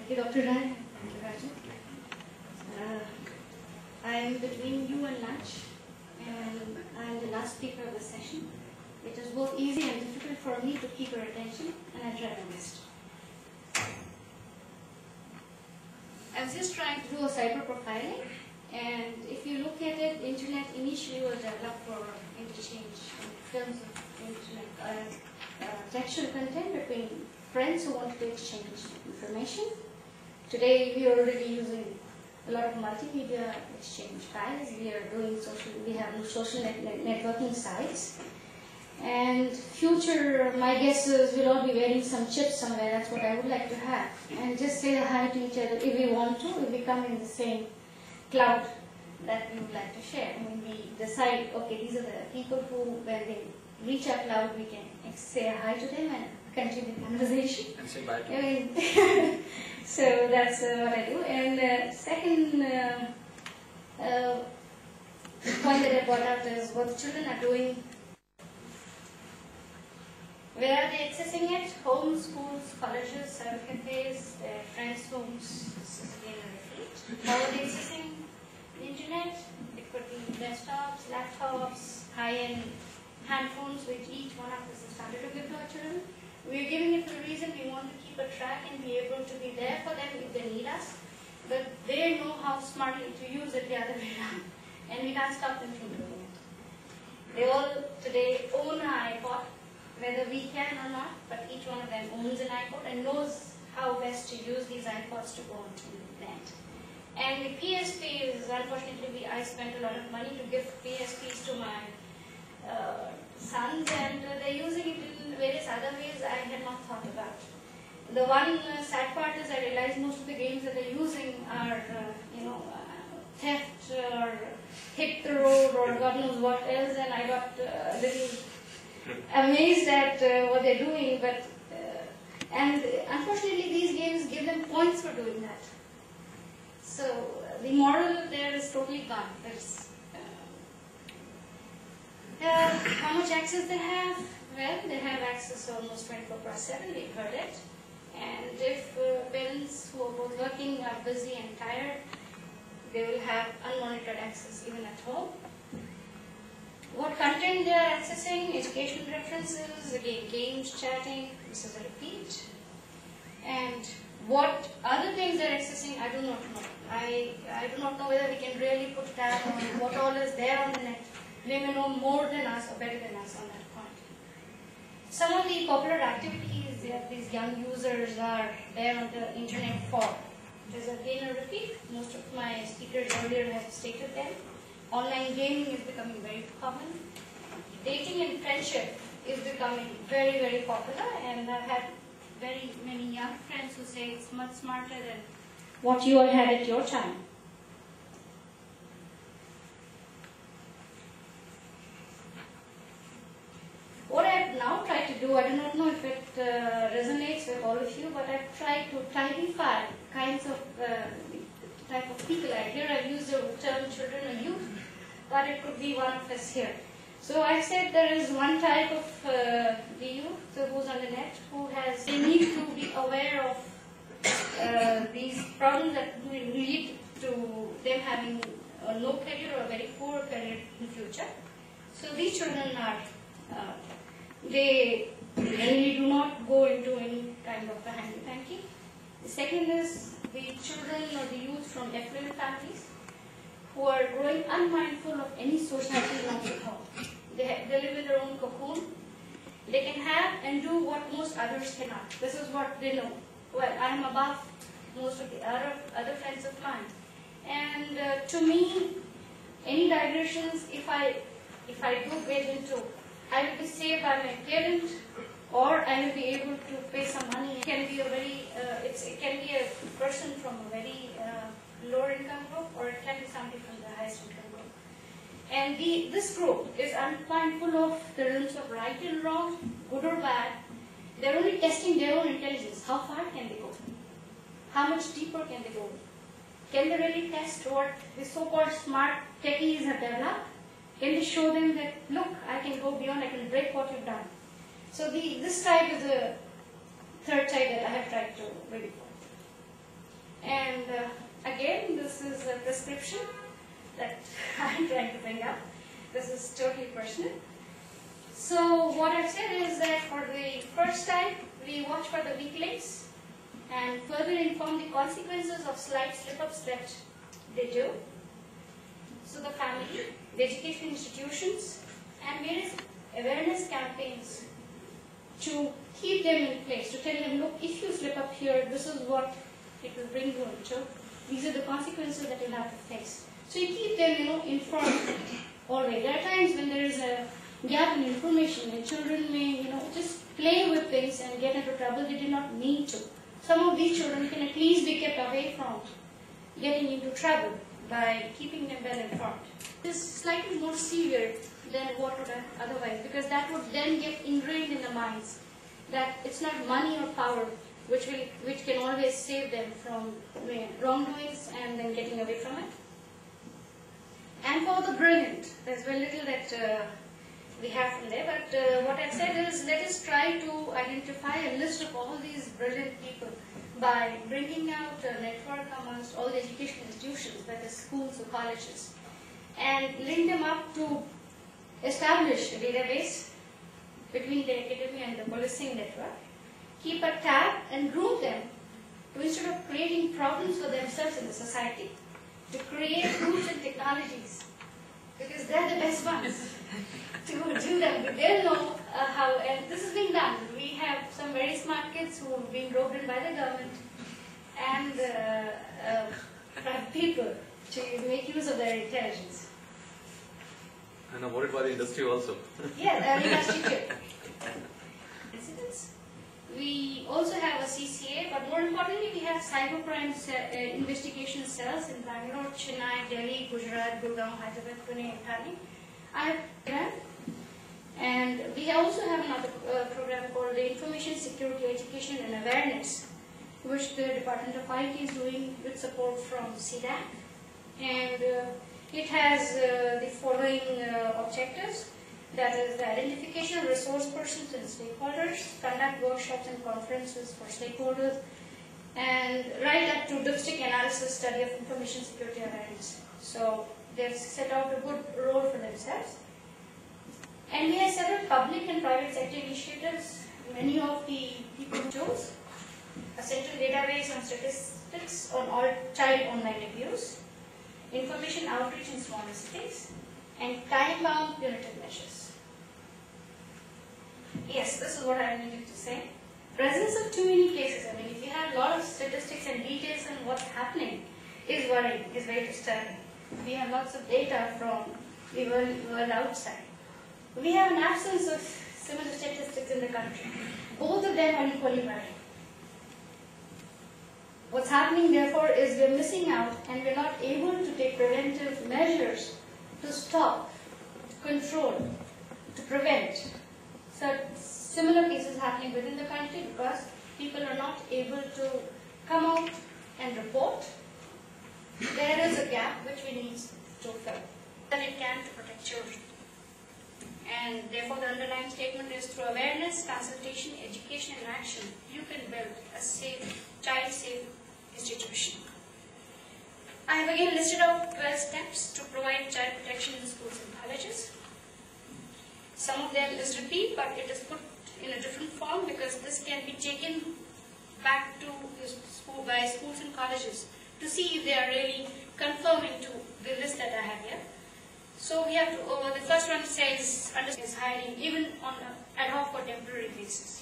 Thank you, Dr. Rai. Thank you, Rajan. I am between you and lunch, and I am the last speaker of the session. It is both easy and difficult for me to keep your attention, and I try my best. I was just trying to do a cyber profiling, and if you look at it, internet initially was developed for interchange in terms of internet textual content between friends who wanted to exchange information. Today we are already using a lot of multimedia exchange files. We have social networking sites. And future, my guess is we'll all be wearing some chips somewhere. That's what I would like to have. And just say hi to each other if we want to, if we come in the same cloud that we would like to share. I mean, we decide, okay, these are the people who, when they reach our cloud, we can say hi to them and continue the conversation. And say bye to them. I mean, so that's what I do. And second point that I brought out is what the children are doing. Where are they accessing it? Homes, schools, colleges, cyber cafes, their friends' homes. This is again a repeat. How are they accessing the internet? It could be desktops, laptops, high-end handphones, which each one of us has started to give to our children. We are giving it for a reason. We want to keep a track and be able to be there for them if they need us. But they know how smartly to use it the other way around. And we can't stop them from doing it. They all today own an iPod, whether we can or not, but each one of them owns an iPod and knows how best to use these iPods to go onto the net. And the PSPs, unfortunately, I spent a lot of money to give PSPs to my sons, and they're using it in various other ways I had not thought about. The one sad part is I realized most of the games that they're using are, theft or hit the road or God knows what else, and I got a little amazed at what they're doing, but and unfortunately these games give them points for doing that. So the moral there is totally gone. There's how much access they have? Well, they have access almost 24/7. We've heard it. And if parents who are both working are busy and tired, they will have unmonitored access even at home. What content they are accessing? Educational references, again games, chatting, this is a repeat. And what other things they are accessing, I do not know. I do not know whether we can really put that on what all is there on the net. They may know more than us or better than us on that point. Some of the popular activities that these young users are there on the internet for. It is again a repeat. Most of my speakers earlier have stated them. Online gaming is becoming very common. Dating and friendship is becoming very, very popular, and I've had very many young friends who say it's much smarter than what you all had at your time. What I've now tried to do, I do not know if it resonates with all of you, but I've tried to clarify kinds of type of people. Here I've used the term children or youth, but it could be one of us here. So I said there is one type of the youth who's on the net who has the need to be aware of these problems that will lead to them having a low career or a very poor career in the future. So these children are, they generally do not go into any kind of a hanky-panky. The second is the children or the youth from affluent families who are growing unmindful of any society norms at all. They live in their own cocoon. They can have and do what most others cannot. This is what they know. Well, I am above most of the other friends of mine. And to me, any digressions, if I do get into, I will be saved by my parent, or I will be able to pay some money. It can be a very, it can be a person from a very lower income group, or it can be somebody from the highest income group. And this group is unmindful of the realms of right and wrong, good or bad. They're only testing their own intelligence. How far can they go? How much deeper can they go? Can they really test what the so-called smart techies have developed? Can they show them that, look, I can go beyond, I can break what you've done? So this type is the third type that I have tried to really put. saying. This is a prescription that I'm trying to bring up. This is totally personal. So what I've said is that for the first time, we watch for the weak links and further inform the consequences of slight slip-ups that they do. So the family, the education institutions, and various awareness campaigns to keep them in place, to tell them, look, if you slip up here, this is what it will bring you into. These are the consequences that you'll have to face. So you keep them, informed always. There are times when there is a gap in information, and children may, just play with things and get into trouble they did not need to. Some of these children can at least be kept away from getting into trouble by keeping them well informed. This is slightly more severe than what would have otherwise, because that would then get ingrained in the minds that it's not money or power which can always save them from wrongdoings and then getting away from it. And for the brilliant, there's very little that we have from there, but what I've said is, let us try to identify a list of all these brilliant people by bringing out a network amongst all the education institutions, that is schools or colleges, and link them up to establish a database between the academy and the policing network. Keep a tab and groom them to, instead of creating problems for themselves in the society, to create tools and technologies, because they're the best ones to do that. But they'll know how, and this is being done. We have some very smart kids who have been roped in by the government and private people to make use of their intelligence. And I'm worried by the industry also. Yeah, the industry too. Incidents. We also have a CCA, but more importantly, we have cybercrime investigation cells in Bangalore, Chennai, Delhi, Gujarat, Gurgaon, Hyderabad, Pune, and Thane. And we also have another program called the Information Security Education and Awareness, which the Department of IT is doing with support from CDAC. And it has the following objectives. That is the identification of resource persons and stakeholders, conduct workshops and conferences for stakeholders, and right up to dipstick analysis, study of information security awareness. So they've set out a good role for themselves. And we have several public and private sector initiatives. Many of the people chose a central database on statistics on all child online abuse, information outreach in smaller cities, and time-bound punitive measures. Yes, this is what I needed to say. Presence of too many cases. I mean, if you have a lot of statistics and details on what's happening, is worrying, is very disturbing. We have lots of data from the world outside. We have an absence of similar statistics in the country. Both of them are equally worrying. What's happening, therefore, is we're missing out and we're not able to take preventive measures to stop, to control, to prevent similar cases happening within the country, because people are not able to come out and report. There is a gap which we need to fill, that it can to protect children. And therefore the underlying statement is, through awareness, consultation, education and action, you can build a safe, child-safe institution. I have again listed out 12 steps to provide child protection in schools and colleges. Some of them is repeat, but it is put in a different form because this can be taken back to school by schools and colleges to see if they are really conforming to the list that I have here. So we have to, the first one says, is hiring even on an ad hoc or temporary basis.